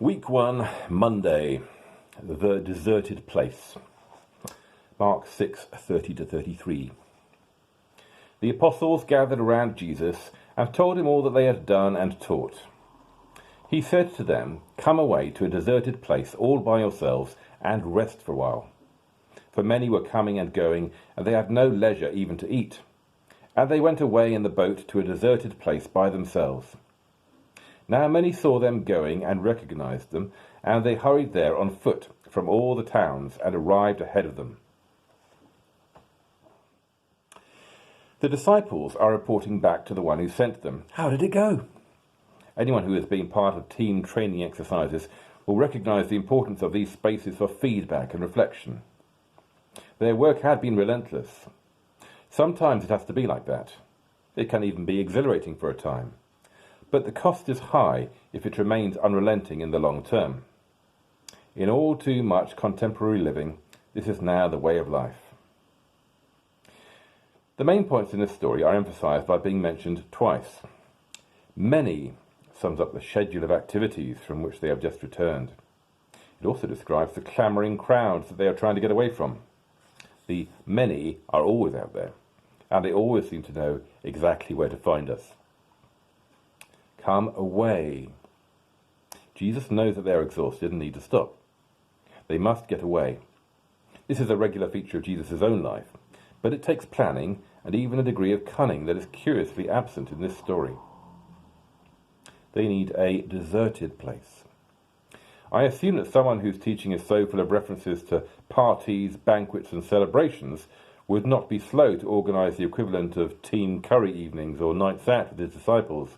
Week 1, Monday, the deserted place. Mark 6:30-33. The apostles gathered around Jesus and told him all that they had done and taught. He said to them, "Come away to a deserted place all by yourselves and rest for a while." For many were coming and going, and they had no leisure even to eat. And they went away in the boat to a deserted place by themselves. Now many saw them going and recognized them, and they hurried there on foot from all the towns and arrived ahead of them. The disciples are reporting back to the one who sent them. How did it go? Anyone who has been part of team training exercises will recognize the importance of these spaces for feedback and reflection. Their work had been relentless. Sometimes it has to be like that. It can even be exhilarating for a time. But the cost is high if it remains unrelenting in the long term. In all too much contemporary living, this is now the way of life. The main points in this story are emphasized by being mentioned twice. Many sums up the schedule of activities from which they have just returned. It also describes the clamouring crowds that they are trying to get away from. The many are always out there, and they always seem to know exactly where to find us. Come away. Jesus knows that they are exhausted and need to stop. They must get away. This is a regular feature of Jesus' own life, but it takes planning and even a degree of cunning that is curiously absent in this story. They need a deserted place. I assume that someone whose teaching is so full of references to parties, banquets and celebrations would not be slow to organise the equivalent of team curry evenings or nights out with his disciples.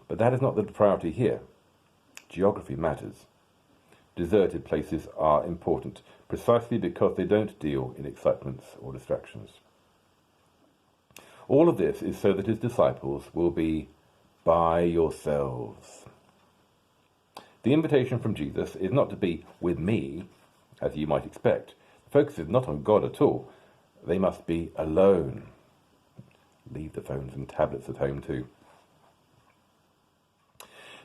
But that is not the priority here. Geography matters. Deserted places are important, precisely because they don't deal in excitements or distractions. All of this is so that his disciples will be by yourselves. The invitation from Jesus is not to be with me, as you might expect. The focus is not on God at all. They must be alone. Leave the phones and tablets at home too.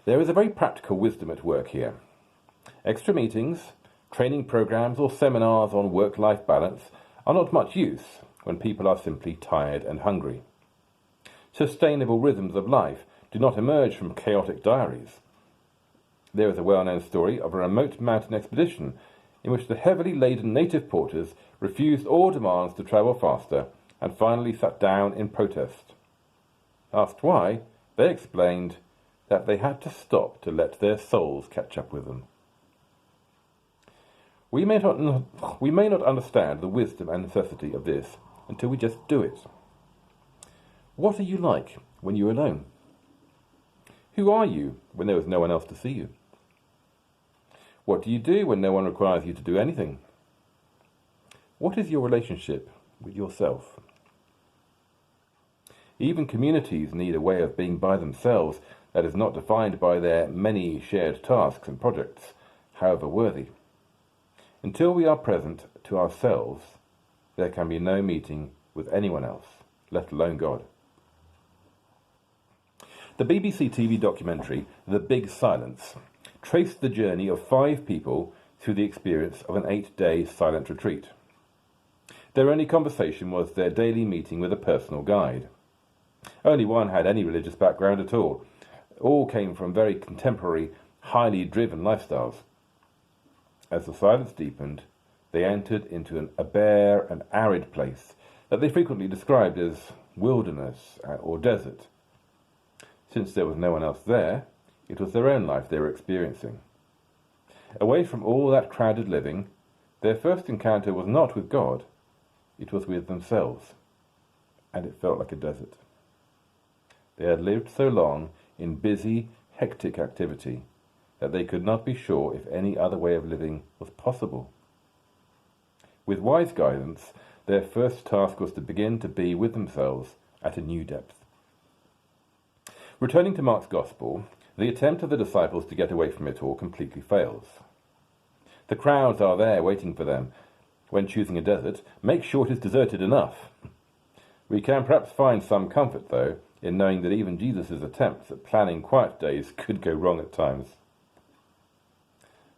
There is a very practical wisdom at work here. Extra meetings, training programs or seminars on work-life balance are not much use when people are simply tired and hungry. Sustainable rhythms of life do not emerge from chaotic diaries. There is a well-known story of a remote mountain expedition in which the heavily laden native porters refused all demands to travel faster and finally sat down in protest. Asked why, they explained that they had to stop to let their souls catch up with them. We may not understand the wisdom and necessity of this until we just do it. What are you like when you're alone? Who are you when there is no one else to see you? What do you do when no one requires you to do anything? What is your relationship with yourself? Even communities need a way of being by themselves that is not defined by their many shared tasks and projects, however worthy. Until we are present to ourselves, there can be no meeting with anyone else, let alone God. The BBC TV documentary, The Big Silence, traced the journey of 5 people through the experience of an 8-day silent retreat. Their only conversation was their daily meeting with a personal guide. Only one had any religious background at all. All came from very contemporary, highly driven lifestyles. As the silence deepened, they entered into a bare and arid place that they frequently described as wilderness or desert. Since there was no one else there, it was their own life they were experiencing. Away from all that crowded living, their first encounter was not with God, it was with themselves, and it felt like a desert. They had lived so long in busy, hectic activity that they could not be sure if any other way of living was possible. With wise guidance, their first task was to begin to be with themselves at a new depth. Returning to Mark's Gospel, the attempt of the disciples to get away from it all completely fails. The crowds are there waiting for them. When choosing a desert, make sure it is deserted enough. We can perhaps find some comfort, though, in knowing that even Jesus' attempts at planning quiet days could go wrong at times.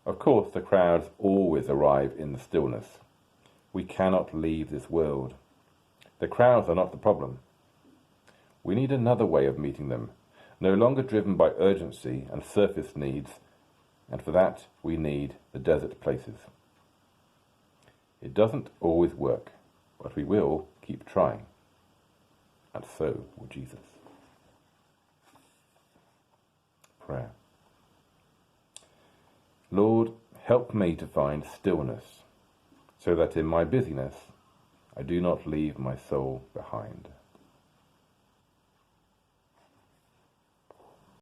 Of course, the crowds always arrive in the stillness. We cannot leave this world. The crowds are not the problem. We need another way of meeting them, no longer driven by urgency and surface needs, and for that we need the desert places. It doesn't always work, but we will keep trying. And so will Jesus. Prayer. Lord, help me to find stillness, so that in my busyness I do not leave my soul behind.